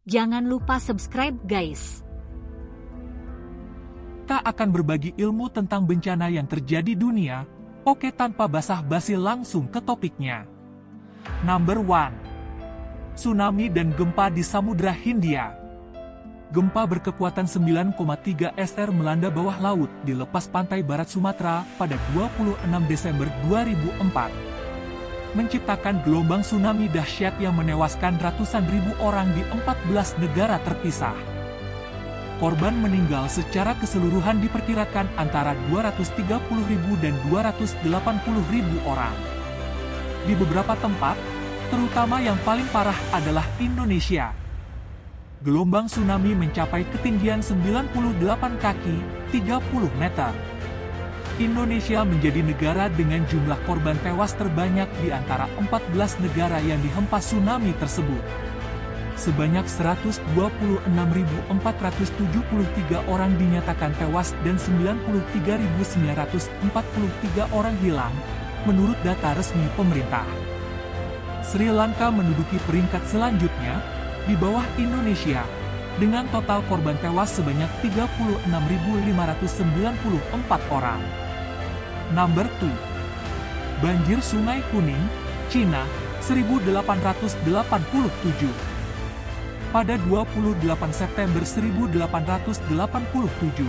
Jangan lupa subscribe guys. Kita akan berbagi ilmu tentang bencana yang terjadi dunia. Oke, tanpa basa-basi langsung ke topiknya. Number 1. Tsunami dan gempa di Samudra Hindia. Gempa berkekuatan 9,3 SR melanda bawah laut di lepas pantai barat Sumatera pada 26 Desember 2004. Menciptakan gelombang tsunami dahsyat yang menewaskan ratusan ribu orang di 14 negara terpisah. Korban meninggal secara keseluruhan diperkirakan antara 230.000 dan 280.000 orang. Di beberapa tempat, terutama yang paling parah adalah Indonesia. Gelombang tsunami mencapai ketinggian 98 kaki, 30 meter. Indonesia menjadi negara dengan jumlah korban tewas terbanyak di antara 14 negara yang dihempas tsunami tersebut. Sebanyak 126.473 orang dinyatakan tewas dan 93.943 orang hilang, menurut data resmi pemerintah. Sri Lanka menduduki peringkat selanjutnya, di bawah Indonesia, dengan total korban tewas sebanyak 36.594 orang. Number 2. Banjir Sungai Kuning, Cina, 1887. Pada 28 September 1887,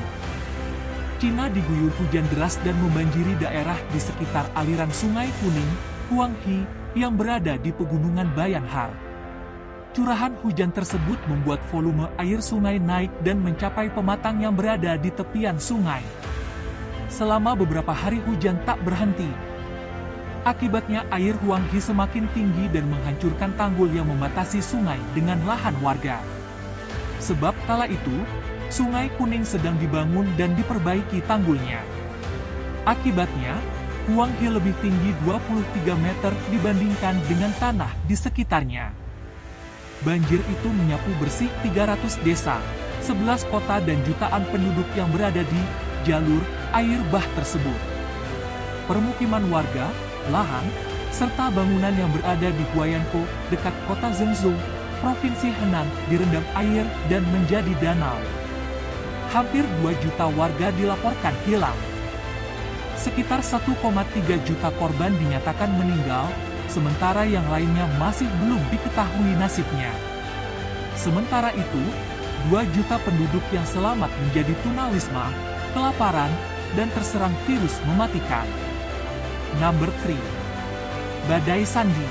Cina diguyur hujan deras dan membanjiri daerah di sekitar aliran Sungai Kuning, Huanghe, yang berada di pegunungan Bayanhar. Curahan hujan tersebut membuat volume air sungai naik dan mencapai pematang yang berada di tepian sungai. Selama beberapa hari hujan tak berhenti. Akibatnya air Huanghe semakin tinggi dan menghancurkan tanggul yang membatasi sungai dengan lahan warga. Sebab kala itu, Sungai Kuning sedang dibangun dan diperbaiki tanggulnya. Akibatnya, Huanghe lebih tinggi 23 meter dibandingkan dengan tanah di sekitarnya. Banjir itu menyapu bersih 300 desa, 11 kota dan jutaan penduduk yang berada di jalur air bah tersebut. Permukiman warga, lahan, serta bangunan yang berada di Huaiyankou, dekat kota Zhengzhou, Provinsi Henan, direndam air dan menjadi danau. Hampir 2 juta warga dilaporkan hilang. Sekitar 1,3 juta korban dinyatakan meninggal, sementara yang lainnya masih belum diketahui nasibnya. Sementara itu, 2 juta penduduk yang selamat menjadi tunawisma, kelaparan, dan terserang virus mematikan. Number 3. Badai Sandy.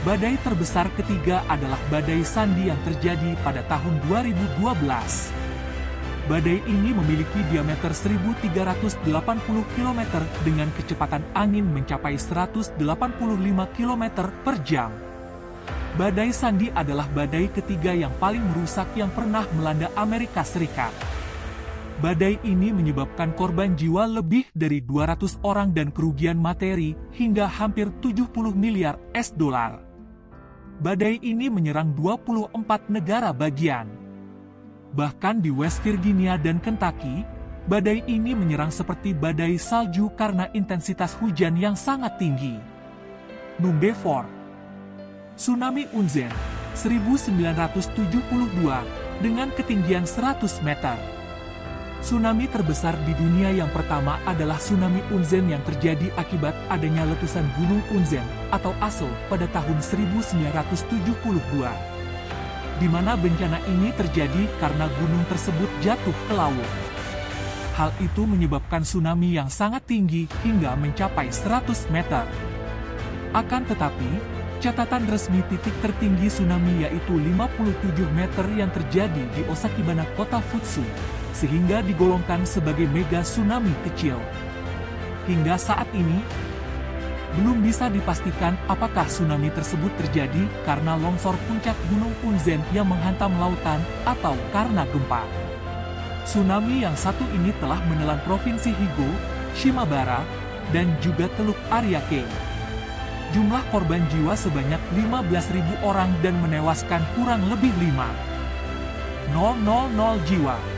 Badai terbesar ketiga adalah Badai Sandy yang terjadi pada tahun 2012. Badai ini memiliki diameter 1.380 km dengan kecepatan angin mencapai 185 km per jam. Badai Sandy adalah badai ketiga yang paling merusak yang pernah melanda Amerika Serikat. Badai ini menyebabkan korban jiwa lebih dari 200 orang dan kerugian materi hingga hampir 70 miliar $. Badai ini menyerang 24 negara bagian. Bahkan di West Virginia dan Kentucky, badai ini menyerang seperti badai salju karena intensitas hujan yang sangat tinggi. Number 4. Tsunami Unzen, 1972, dengan ketinggian 100 meter. Tsunami terbesar di dunia yang pertama adalah Tsunami Unzen yang terjadi akibat adanya letusan Gunung Unzen atau Aso pada tahun 1972. Di mana bencana ini terjadi karena gunung tersebut jatuh ke laut. Hal itu menyebabkan tsunami yang sangat tinggi hingga mencapai 100 meter. Akan tetapi, catatan resmi titik tertinggi tsunami yaitu 57 meter yang terjadi di Osakibana, kota Futsu, sehingga digolongkan sebagai mega tsunami kecil. Hingga saat ini, belum bisa dipastikan apakah tsunami tersebut terjadi karena longsor puncak Gunung Unzen yang menghantam lautan atau karena gempa. Tsunami yang satu ini telah menelan Provinsi Higo, Shimabara, dan juga Teluk Ariake. Jumlah korban jiwa sebanyak 15.000 orang dan menewaskan kurang lebih 5.000 jiwa.